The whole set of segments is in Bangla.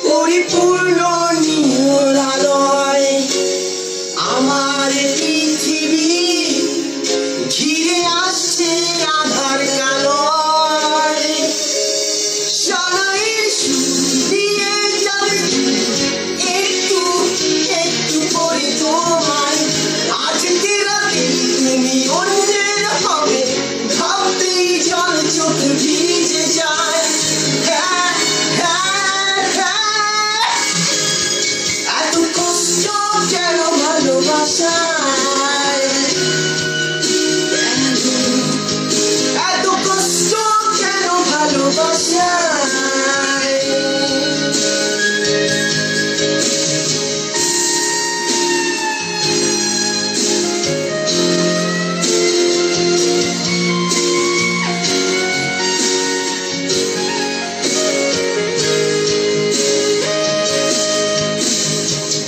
পরিপূর্ণ নিরালয় আমার পৃথিবী ঘিরে আসছে আধার কালয় সবাই শুনিয়ে যাবে একটু একটু করে তোমায় আজকে রাতে তুমি অন্যের হবে ভাবতেই জল চোখ ভিজে যায় এত কষ্ট কেন ভালোবাসায়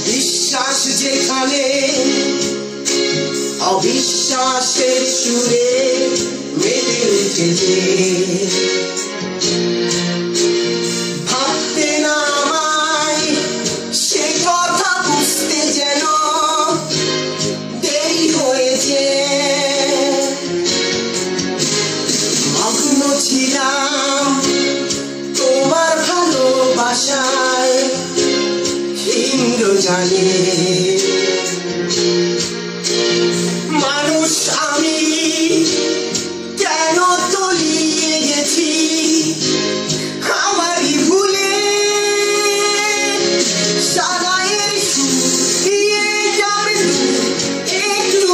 বিশ্বাস যেখানে অবিশ্বাসের সুরে মেতে উঠেছে ভাবতে না আমায় সে কথা বুঝতে যেন দেরি হয়েছে মগ্ন ছিলাম তোমার ভালোবাসায় ইন্দ্রজালে মানুষ আমি কেন তলিয়ে গেছি আমারই ভুলে সারায়ের শুকিয়ে যাবে একটু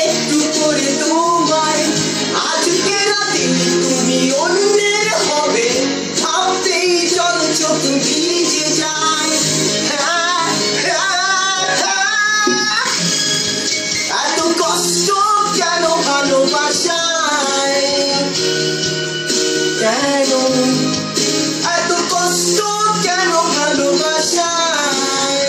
একটু করে তোমায় আজকে রাতে তুমি অন্যের হবে ভাবতেই জল চোখ ভিজে যায় এত কষ্ট কেন ভালোবাসায় কেন এত কষ্ট কেন ভালোবাসায়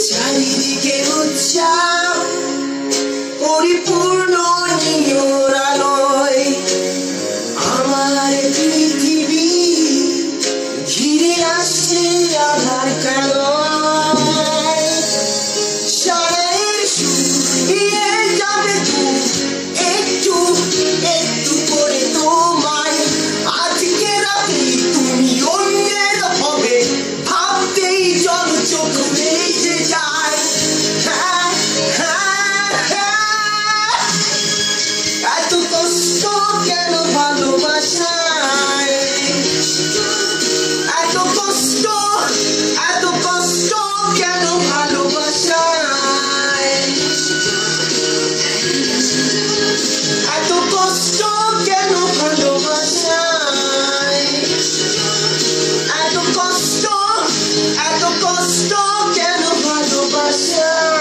চারিদিকে উৎসাহ পরিপূর্ণ নিরালয় আমার পৃথিবী ঘিরে আসছে আধার কালয় সারায়ের শুকিয়ে যাবে একটু একটু করে তোমায় আজকে রাতে তুমি অন্যের হবে ভাবতেই জল চোখ ভেসে যায় এত কষ্ট কেন ভালোবাসায় এত কষ্ট কেন ভালোবাসায় এত কষ্ট কেন ভালোবাসায় এত কষ্ট কেন ভালোবাসায়